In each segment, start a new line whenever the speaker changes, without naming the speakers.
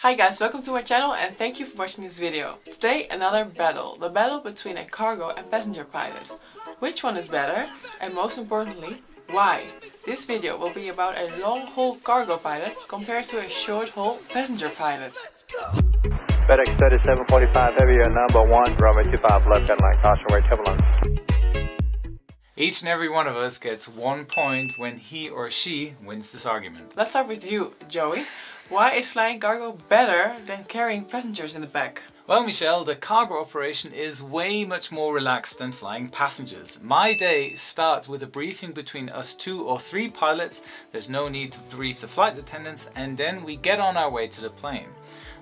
Hi guys, welcome to my channel and thank you for watching this video. Today another battle, the battle between a cargo and passenger pilot. Which one is better? And most importantly, why? This video will be about a long-haul cargo pilot compared to a short-haul passenger pilot.
FedEx 3745 Heavy, number 1, runway 25 left, line caution, right turbulence.
Each and every one of us gets 1 point when he or she wins this argument.
Let's start with you, Joey. Why is flying cargo better than carrying passengers in the back?
Well, Michelle, the cargo operation is way much more relaxed than flying passengers. My day starts with a briefing between us 2 or 3 pilots. There's no need to brief the flight attendants, and then we get on our way to the plane.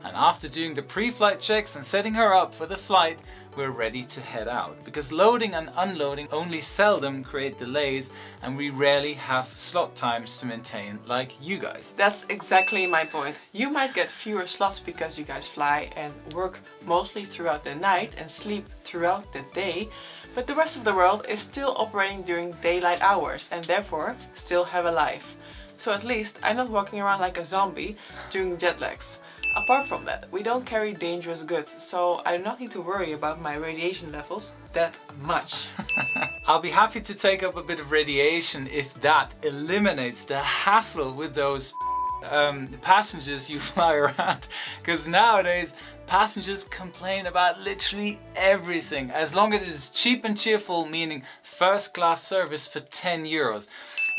And after doing the pre-flight checks and setting her up for the flight, we're ready to head out. Because loading and unloading only seldom create delays, and we rarely have slot times to maintain like you guys.
That's exactly my point. You might get fewer slots because you guys fly and work mostly throughout the night and sleep throughout the day, but the rest of the world is still operating during daylight hours and therefore still have a life. So at least I'm not walking around like a zombie during jet lags. Apart from that, we don't carry dangerous goods, so I do not need to worry about my radiation levels that much.
I'll be happy to take up a bit of radiation if that eliminates the hassle with those passengers you fly around. Because nowadays, passengers complain about literally everything, as long as it is cheap and cheerful, meaning first class service for 10 euros.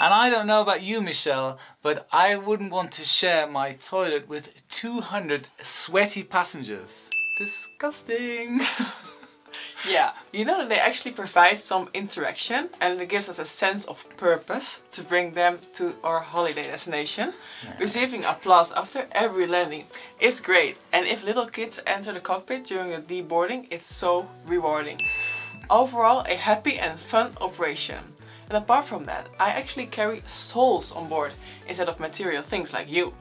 And I don't know about you, Michelle, but I wouldn't want to share my toilet with 200 sweaty passengers. Disgusting.
Yeah, you know that they actually provide some interaction and it gives us a sense of purpose to bring them to our holiday destination. Yeah. Receiving applause after every landing is great, and if little kids enter the cockpit during the deboarding, it's so rewarding. Overall, a happy and fun operation. And apart from that, I actually carry souls on board instead of material things like you.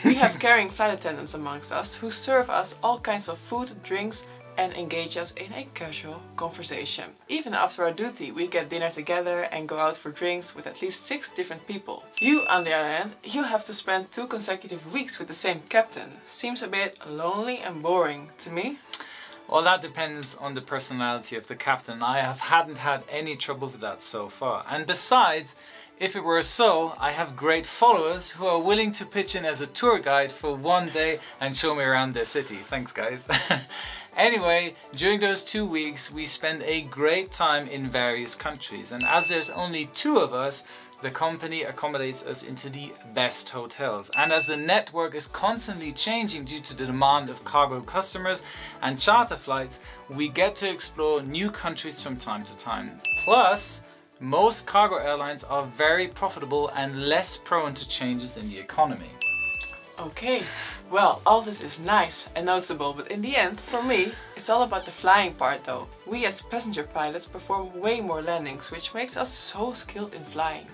We have caring flight attendants amongst us who serve us all kinds of food, drinks and engage us in a casual conversation. Even after our duty, we get dinner together and go out for drinks with at least 6 different people. You, on the other hand, you have to spend 2 consecutive weeks with the same captain. Seems a bit lonely and boring to me.
Well, that depends on the personality of the captain. I hadn't had any trouble with that so far. And besides, if it were so, I have great followers who are willing to pitch in as a tour guide for 1 day and show me around their city. Thanks, guys. Anyway, during those 2 weeks, we spend a great time in various countries. And as there's only 2 of us, the company accommodates us into the best hotels. And as the network is constantly changing due to the demand of cargo customers and charter flights, we get to explore new countries from time to time. Plus, most cargo airlines are very profitable and less prone to changes in the economy.
Okay, well, all this is nice and noticeable, but in the end, for me, it's all about the flying part though. We as passenger pilots perform way more landings, which makes us so skilled in flying.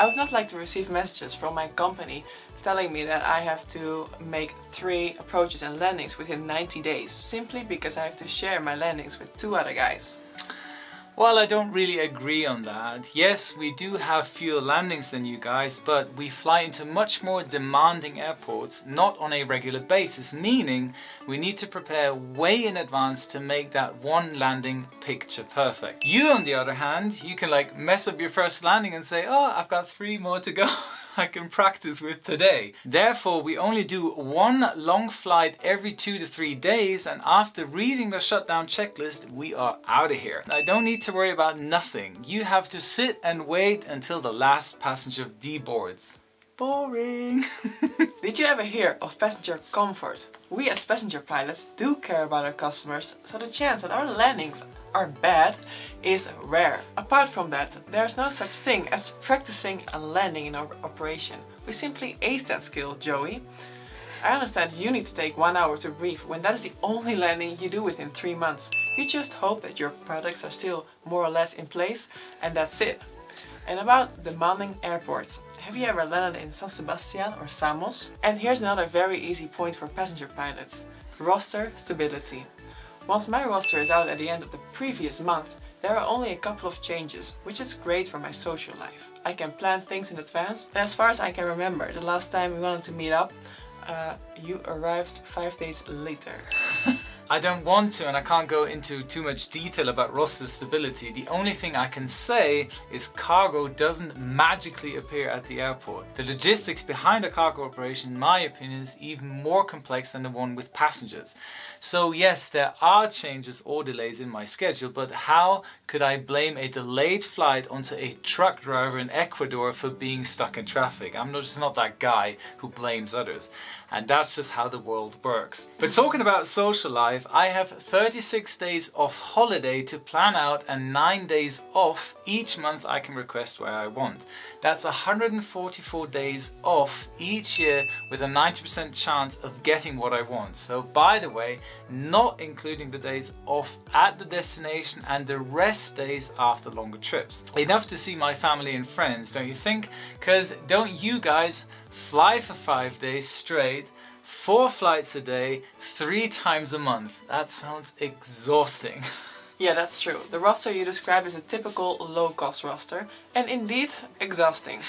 I would not like to receive messages from my company telling me that I have to make 3 approaches and landings within 90 days, simply because I have to share my landings with 2 other guys.
Well, I don't really agree on that. Yes, we do have fewer landings than you guys, but we fly into much more demanding airports, not on a regular basis, meaning we need to prepare way in advance to make that 1 landing picture perfect. You, on the other hand, you can like mess up your first landing and say, oh, I've got 3 more to go. I can practice with today. Therefore, we only do 1 long flight every 2 to 3 days, and after reading the shutdown checklist, we are out of here. I don't need to worry about nothing. You have to sit and wait until the last passenger deboards. Boring.
Did you ever hear of passenger comfort? We as passenger pilots do care about our customers, so the chance that our landings are bad is rare. Apart from that, there's no such thing as practicing a landing in our operation. We simply ace that skill, Joey. I understand you need to take 1 hour to brief when that is the only landing you do within 3 months. You just hope that your products are still more or less in place, and that's it. And about demanding airports. Have you ever landed in San Sebastian or Samos? And here's another very easy point for passenger pilots. Roster stability. Once my roster is out at the end of the previous month, there are only a couple of changes, which is great for my social life. I can plan things in advance, and as far as I can remember, the last time we wanted to meet up, you arrived 5 days later.
I don't want to, and I can't go into too much detail about roster stability. The only thing I can say is cargo doesn't magically appear at the airport. The logistics behind a cargo operation, in my opinion, is even more complex than the one with passengers. So yes, there are changes or delays in my schedule, but how could I blame a delayed flight onto a truck driver in Ecuador for being stuck in traffic? I'm just not that guy who blames others. And that's just how the world works. But talking about social life, I have 36 days of holiday to plan out and 9 days off each month I can request where I want. That's 144 days off each year with a 90% chance of getting what I want. So by the way, not including the days off at the destination and the rest days after longer trips. Enough to see my family and friends, don't you think? Because don't you guys fly for 5 days straight, 4 flights a day, 3 times a month? That sounds exhausting.
Yeah, that's true. The roster you described is a typical low-cost roster, and indeed exhausting.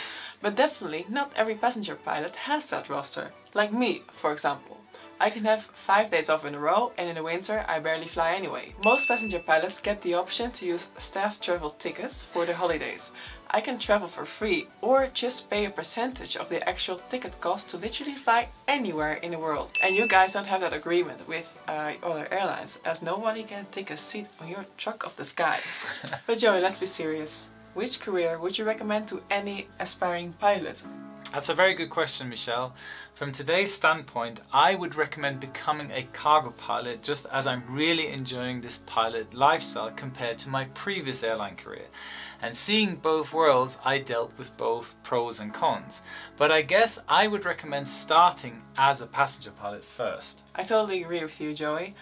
But definitely not every passenger pilot has that roster. Like me, for example. I can have 5 days off in a row, and in the winter I barely fly anyway. Most passenger pilots get the option to use staff travel tickets for their holidays. I can travel for free or just pay a percentage of the actual ticket cost to literally fly anywhere in the world. And you guys don't have that agreement with other airlines, as nobody can take a seat on your truck of the sky. But Joey, let's be serious. Which career would you recommend to any aspiring pilot?
That's a very good question, Michelle. From today's standpoint, I would recommend becoming a cargo pilot, just as I'm really enjoying this pilot lifestyle compared to my previous airline career. And seeing both worlds, I dealt with both pros and cons. But I guess I would recommend starting as a passenger pilot first.
I totally agree with you, Joey.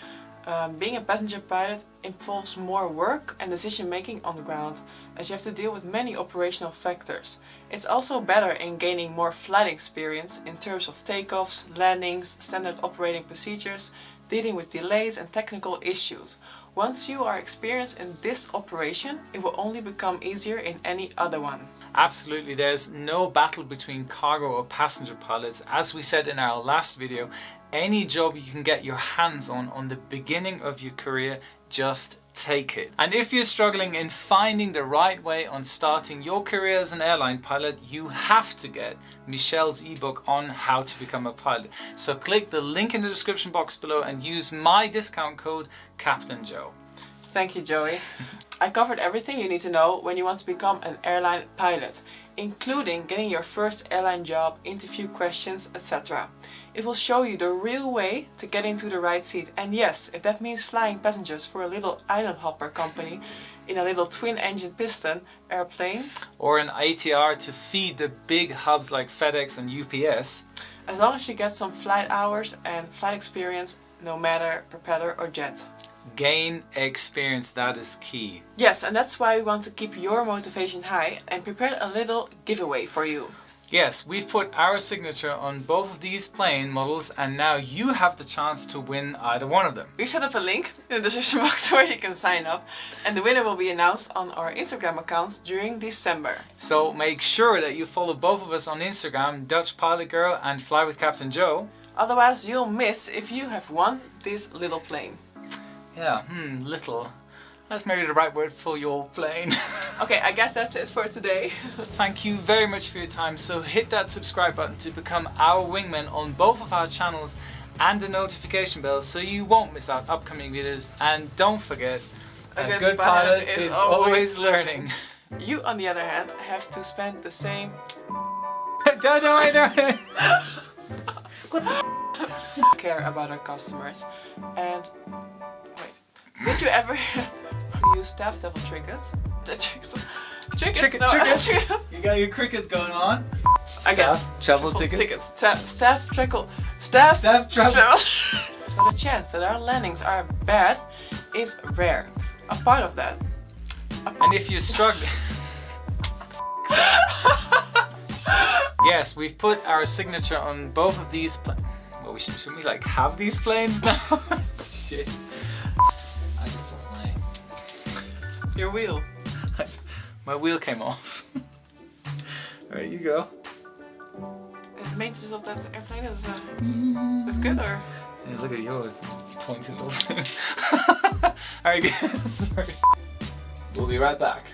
Being a passenger pilot involves more work and decision making on the ground, as you have to deal with many operational factors. It's also better in gaining more flight experience in terms of takeoffs, landings, standard operating procedures, dealing with delays and technical issues. Once you are experienced in this operation, it will only become easier in any other one.
Absolutely, there's no battle between cargo or passenger pilots. As we said in our last video, any job you can get your hands on the beginning of your career, just take it. And if you're struggling in finding the right way on starting your career as an airline pilot, you have to get Michelle's ebook on how to become a pilot. So click the link in the description box below and use my discount code Captain Joe.
Thank you, Joey. I covered everything you need to know when you want to become an airline pilot, including getting your first airline job, interview questions, etc. It will show you the real way to get into the right seat. And yes, if that means flying passengers for a little island hopper company in a little twin-engine piston airplane,
or an ATR to feed the big hubs like FedEx and UPS.
As long as you get some flight hours and flight experience, no matter propeller or jet.
Gain experience, that is key.
Yes, and that's why we want to keep your motivation high and prepared a little giveaway for you.
Yes, we've put our signature on both of these plane models, and now you have the chance to win either one of them.
We've set up a link in the description box where you can sign up, and the winner will be announced on our Instagram accounts during December.
So make sure that you follow both of us on Instagram, Dutchpilotgirl and Fly with Captain Joe.
Otherwise you'll miss if you have won this little plane.
Yeah, little. That's maybe the right word for your plane.
Okay, I guess that's it for today.
Thank you very much for your time. So hit that subscribe button to become our wingman on both of our channels and the notification bell so you won't miss out upcoming videos. And don't forget, a good pilot is always learning.
You, on the other hand, have to spend the same...
No.
care about our customers. And... wait. Did you ever... use staff travel trinkets?
Trinkets. You got your crickets going on. Staff travel tickets.
Staff travel. So the chance that our landings are bad is rare. A part of that.
And if you're struggling... Yes, we've put our signature on both of these planes. Well, should we like have these planes now? Shit. I just lost my...
Your wheel.
My wheel came off. Alright, you go.
maintenance of that airplane is that's good, or?
Yeah, look at yours, pointed over. Alright guys, sorry. We'll be right back.